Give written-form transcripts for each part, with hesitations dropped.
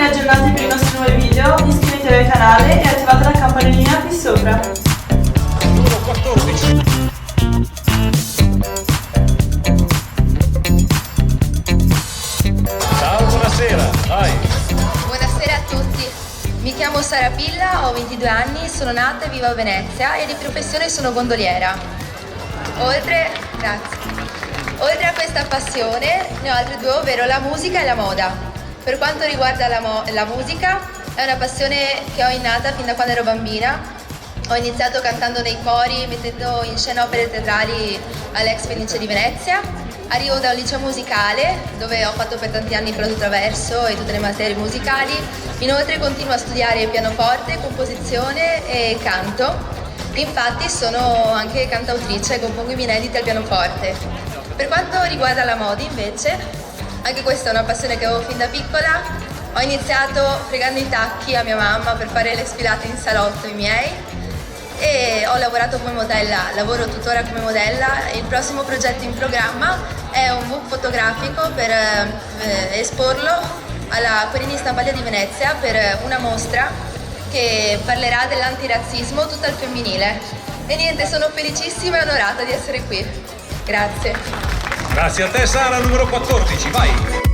rimanere aggiornati per i nostri nuovi video, iscrivetevi al canale e attivate la campanellina qui sopra. Numero 14. Ciao, buonasera, vai. Buonasera a tutti, mi chiamo Sara Pilla, ho 22 anni, sono nata e vivo a Venezia e di professione sono gondoliera. Oltre a questa passione ne ho altre due, ovvero la musica e la moda. Per quanto riguarda la musica, è una passione che ho innata fin da quando ero bambina. Ho iniziato cantando nei cori, mettendo in scena opere teatrali all'Ex Fenice di Venezia. Arrivo da un liceo musicale dove ho fatto per tanti anni flauto traverso e tutte le materie musicali. Inoltre continuo a studiare pianoforte, composizione e canto. Infatti sono anche cantautrice e compongo i miei inediti al pianoforte. Per quanto riguarda la moda invece, anche questa è una passione che avevo fin da piccola. Ho iniziato fregando i tacchi a mia mamma per fare le sfilate in salotto i miei e ho lavorato come modella, lavoro tuttora come modella. Il prossimo progetto in programma è un book fotografico per esporlo alla Querini Stampaglia di Venezia per una mostra che parlerà dell'antirazzismo tutto al femminile. E niente, sono felicissima e onorata di essere qui. Grazie. Grazie a te Sara, numero 14, vai.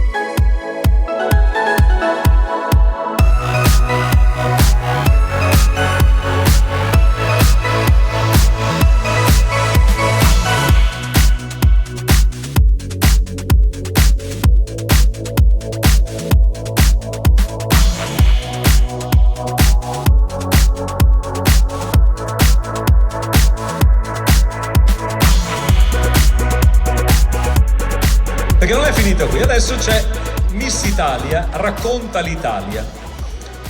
Perché non è finita qui, adesso c'è Miss Italia, racconta l'Italia.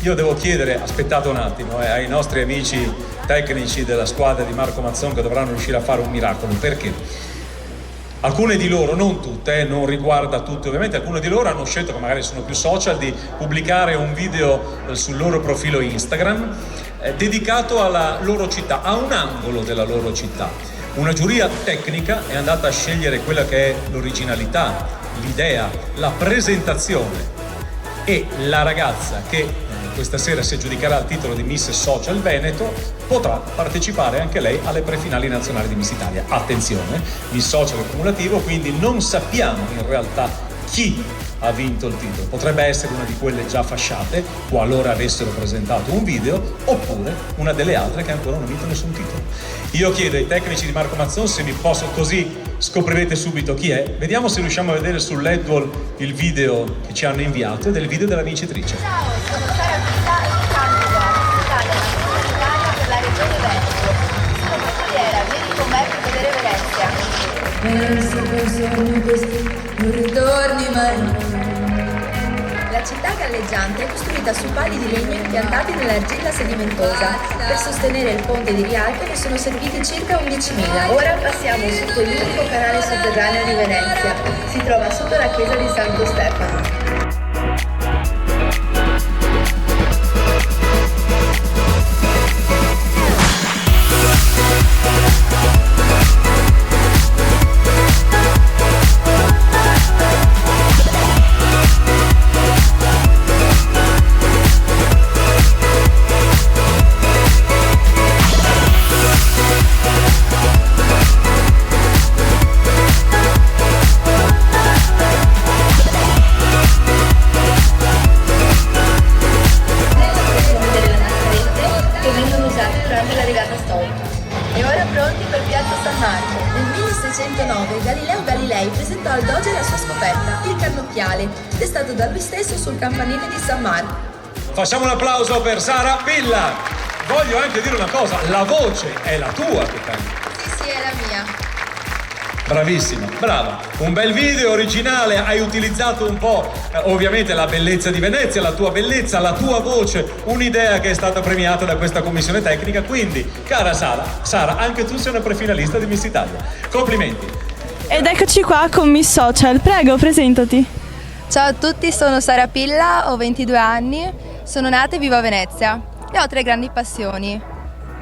Io devo chiedere, aspettate un attimo, ai nostri amici tecnici della squadra di Marco Mazzon che dovranno riuscire a fare un miracolo, perché alcune di loro, non tutte, non riguarda tutte ovviamente, alcune di loro hanno scelto, che magari sono più social, di pubblicare un video sul loro profilo Instagram dedicato alla loro città, a un angolo della loro città. Una giuria tecnica è andata a scegliere quella che è l'originalità, l'idea, la presentazione, e la ragazza che questa sera si aggiudicherà il titolo di Miss Social Veneto potrà partecipare anche lei alle prefinali nazionali di Miss Italia. Attenzione, Miss Social è cumulativo, quindi non sappiamo in realtà chi ha vinto il titolo. Potrebbe essere una di quelle già fasciate, qualora avessero presentato un video, oppure una delle altre che ancora non ha vinto nessun titolo. Io chiedo ai tecnici di Marco Mazzon se mi posso, così scoprirete subito chi è. Vediamo se riusciamo a vedere sul LED wall il video che ci hanno inviato, ed è il video della vincitrice. Ciao, sono Sara Pilla e candido a Italia per la regione Veneto. Sono gondoliera, vieni con me per vedere Venezia. Non ritorni mai. La città galleggiante è costruita su pali di legno impiantati nell'argilla sedimentosa. Per sostenere il ponte di Rialto ne sono serviti circa 11.000. Ora passiamo sotto l'unico canale sotterraneo di Venezia. Si trova sotto la chiesa di Santo Stefano. E ora pronti per Piazza San Marco. Nel 1609 Galileo Galilei presentò al Doge la sua scoperta, il cannocchiale, testato da lui stesso sul campanile di San Marco. Facciamo un applauso per Sara Pilla. Voglio anche dire una cosa, la voce è la tua che canti. Sì, è la mia. Bravissima, brava. Un bel video originale, hai utilizzato un po' ovviamente la bellezza di Venezia, la tua bellezza, la tua voce, un'idea che è stata premiata da questa commissione tecnica. Quindi, cara Sara, anche tu sei una prefinalista di Miss Italia. Complimenti. Ed eccoci qua con Miss Social, prego presentati. Ciao a tutti, sono Sara Pilla, ho 22 anni, sono nata e vivo a Venezia e ho 3 grandi passioni: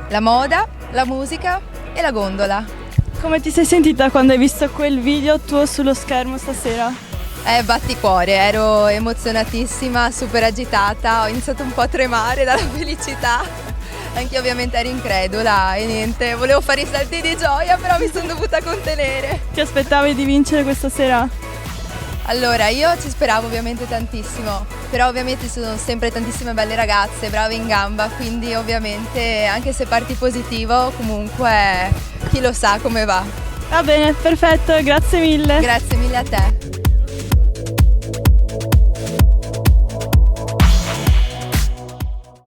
la moda, la musica e la gondola. Come ti sei sentita quando hai visto quel video tuo sullo schermo stasera? Batticuore, ero emozionatissima, super agitata, ho iniziato un po' a tremare dalla felicità, anche io ovviamente ero incredula e niente, volevo fare i salti di gioia però mi sono dovuta contenere. Ti aspettavi di vincere questa sera? Allora, io ci speravo ovviamente tantissimo, però ovviamente ci sono sempre tantissime belle ragazze, brave in gamba, quindi ovviamente anche se parti positivo comunque chi lo sa come va. Va bene, perfetto, grazie mille. Grazie mille a te.